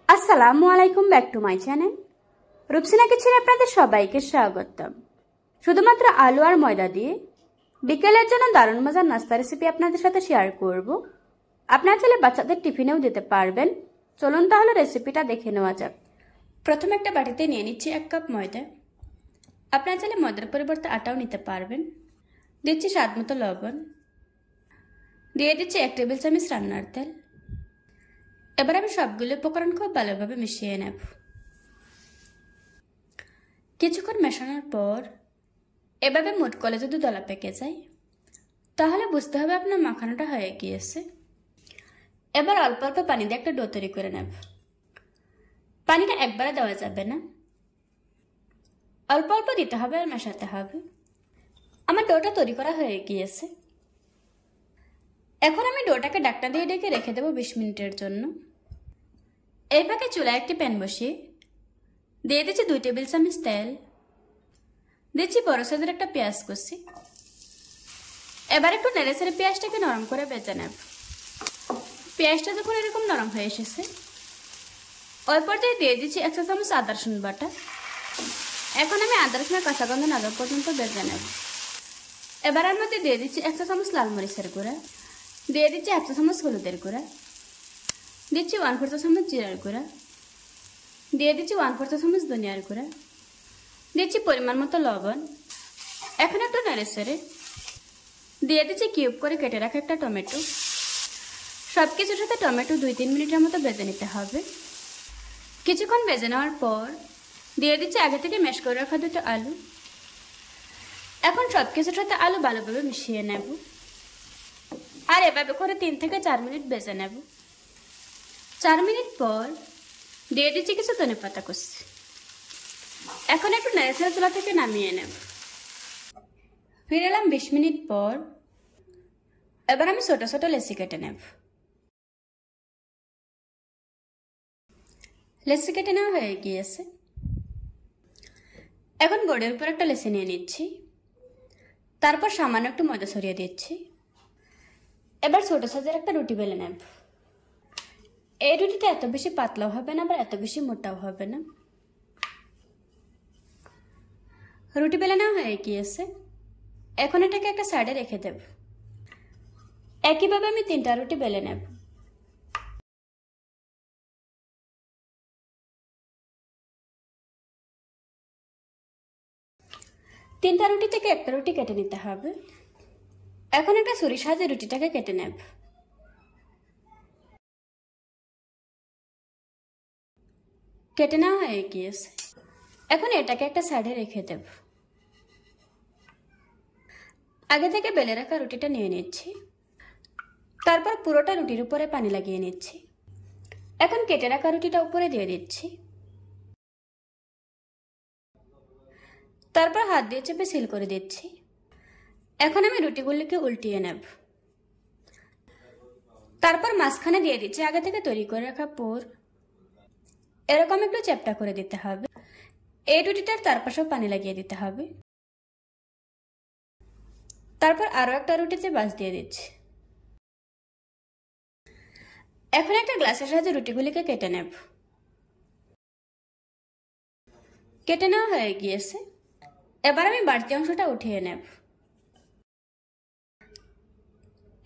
আসসালামু আলাইকুম, back to my channel. Rupsina কিচেনে আপনাদের সবাইকে স্বাগতম। শুধুমাত্র আলু আর ময়দা দিয়ে বিকেলের জন্য দারুণ মজার নাস্তা রেসিপি আপনাদের সাথে শেয়ার করব। আপনারা চাইলে বাচ্চাদের টিফিনেও দিতে পারবেন। চলুন তাহলে রেসিপিটা দেখে নেওয়া যাক। প্রথমে একটা বাটিতে নিয়ে নিচ্ছি 1 কাপ ময়দা। আপনারা চাইলে ময়দার পরিবর্তে আটাও নিতে পারবেন। দিচ্ছি স্বাদ মতো লবণ, দিয়ে দিচ্ছি 1 টেবিল চামচ রান্নার তেল। এবার আমি সবগুলো উপকরণ খুব ভালোভাবে মিশিয়ে নেব। কিছুক্ষণ মেশানোর পর এভাবে মুঠ করলে যদি দলা পেকে যায় তাহলে বুঝতে হবে আপনার মাখানোটা হয়ে গিয়েছে। এবার অল্প অল্প পানি দিয়ে একটা ডো তৈরি করে নেব। পানিটা একবারে দেওয়া যাবে না, অল্প অল্প দিতে হবে আর মেশাতে হবে। আমার ডোটা তৈরি করা হয়ে গিয়েছে। এখন আমি ডোটাকে ঢাকনা দিয়ে ঢেকে রেখে দেবো 20 মিনিটের জন্য। এই ফাঁকে চুলায় একটি প্যান বসিয়ে দিয়ে দিচ্ছি 2 টেবিল চামচ তেল, দিচ্ছি বড় সাইজের একটা পেঁয়াজ কুচি। এবার একটু নেড়ে ছেড়ে পেঁয়াজটাকে নরম করে ভেজে নেব। পেঁয়াজটা যখন এরকম নরম হয়ে এসেছে ওই পর্যায়ে দিয়ে দিচ্ছি 1 চা চামচ আদা রসুন বাটা। এখন আমি আদা রসুনের কাঁচা গন্ধ না যাওয়া পর্যন্ত ভেজে নেব। এবার এর মধ্যে দিয়ে দিচ্ছি 1 চা চামচ লাল মরিচের গুঁড়া, দিয়ে দিচ্ছি 1 চা চামচ হলুদের গুঁড়া, দিচ্ছি 1/4 চা চামচ জিরার গুঁড়া, দিয়ে দিচ্ছি 1/4 চা চামচ ধনিয়ার গুঁড়া, দিচ্ছি পরিমাণ মতো লবণ। এখন একটু নেড়ে ছেড়ে দিয়ে দিচ্ছি কিউব করে কেটে রাখা একটা টমেটো। সব কিছুর সাথে টমেটো 2-3 মিনিটের মতো ভেজে নিতে হবে। কিছুক্ষণ ভেজে নেওয়ার পর দিয়ে দিচ্ছি আগে থেকে ম্যাশ করে রাখা 2টো আলু। এখন সব কিছুর সাথে আলু ভালোভাবে মিশিয়ে নেব আর এভাবে করে 3 থেকে 4 মিনিট ভেজে নেব। 4 মিনিট পর দিয়ে দিচ্ছি কিছু ধনেপাতা কুচি। এখন একটু নেড়ে ছেড়ে চুলা থেকে নামিয়ে নেব। ফিরে এলাম 20 মিনিট পর। এবার আমি ছোট ছোট লেচি কেটে নেব। লেচি কেটে নেওয়া হয়ে গিয়েছে। এখন বোর্ডের উপর একটা লেচি নিয়ে নিচ্ছি, তারপর সামান্য একটু ময়দা ছড়িয়ে দিচ্ছি। এবার ছোট সাইজের একটা রুটি বেলে নেব। এই রুটিটা এত বেশি পাতলাও হবে না আবার এত বেশি মোটাও হবে না। রুটি বেলে নেওয়া হয়ে গিয়েছে। এখন এটাকে একটা সাইডে রেখে দেব। একইভাবে আমি 3টা রুটি বেলে নেব। তিনটা রুটি থেকে একটা রুটি কেটে নিতে হবে। এখন একটা ছুরির সাহায্যে রুটিটাকে কেটে নেব। কেটে নেওয়া হয়ে গিয়েছে। এখন এটাকে একটা সাইডে রেখে দেব। আগে থেকে বেলে রাখা রুটিটা নিয়ে নিচ্ছি, তারপর পুরোটা রুটির উপরে পানি লাগিয়ে নিচ্ছি। এখন কেটে রাখা রুটিটা উপরে দিয়ে দিচ্ছি, তারপর হাত দিয়ে চেপে সিল করে দিচ্ছি। এখন আমি রুটিগুলিকে উল্টিয়ে নেব। তারপর মাঝখানে দিয়ে দিচ্ছি আগে থেকে তৈরি করে রাখা পুর। এরকম একটু চ্যাপ্টা করে দিতে হবে। এই রুটিটার তার পাশেও পানি লাগিয়ে দিতে হবে। তারপর আরো একটা রুটিতে বাঁশ দিয়ে দিচ্ছি। এখন একটা গ্লাসের সাহায্যে রুটিগুলিকে কেটে নেব। কেটে নেওয়া হয়ে গিয়েছে। এবার আমি বাড়তি অংশটা উঠিয়ে নেব।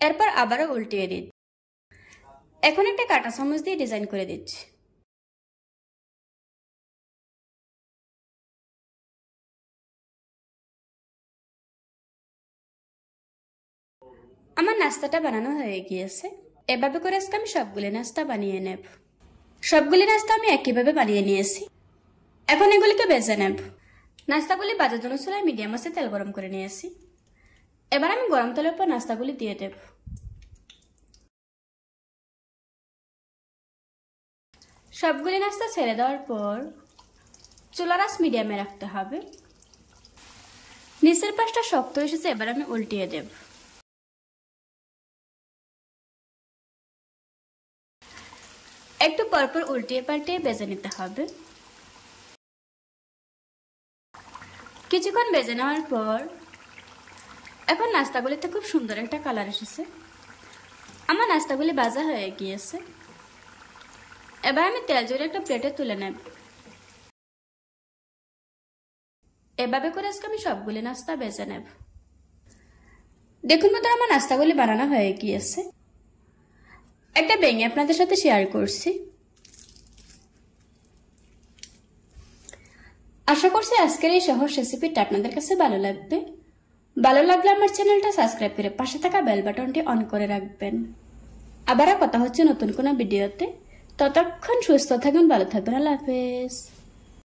এরপর আবারও উল্টিয়ে দিচ্ছি। এখন একটা কাঁটা চামচ দিয়ে ডিজাইন করে দিচ্ছি। আমার নাস্তাটা বানানো হয়ে গিয়েছে। এভাবে করে আজকে আমি সবগুলি নাস্তা বানিয়ে নেব। সবগুলি নাস্তা আমি একইভাবে বানিয়ে নিয়েছি। এখন এগুলিকে ভেজে নেব। নাস্তাগুলি ভাজার জন্য চুলায় মিডিয়াম আঁচে তেল গরম করে নিয়েছি। এবার আমি গরম তেলের উপর নাস্তাগুলি দিয়ে দেব। সবগুলি নাস্তা ছেড়ে দেওয়ার পর চুলার আঁচ মিডিয়ামে রাখতে হবে। নিচের পাশটা শক্ত এসেছে, এবার আমি উল্টিয়ে দেব। একটু পরপর উল্টিয়ে পাল্টিয়ে ভেজে নিতে হবে। কিছুক্ষণ ভেজে নেওয়ার পর এখন নাস্তাগুলিতে খুব সুন্দর একটা কালার এসেছে। আমার নাস্তাগুলি ভাজা হয়ে গিয়েছে। এবার আমি তেল জড়িয়ে একটা প্লেটে তুলে নেব। এভাবে করে আজকে আমি সবগুলি নাস্তা বেছে নেব। দেখুন বন্ধুরা, আমার নাস্তাগুলি বানানো হয়ে গিয়েছে। একটা ভেঙে আপনাদের সাথে শেয়ার করছি। আশা করছি আজকের এই সহজ রেসিপিটা আপনাদের কাছে ভালো লাগবে। ভালো লাগলে আমার চ্যানেলটা সাবস্ক্রাইব করে পাশে থাকা বেল বাটনটি অন করে রাখবেন। আবারও কথা হচ্ছে নতুন কোনো ভিডিওতে। ততক্ষণ সুস্থ থাকুন, ভালো থাকবেন। আল্লাহ হাফেজ।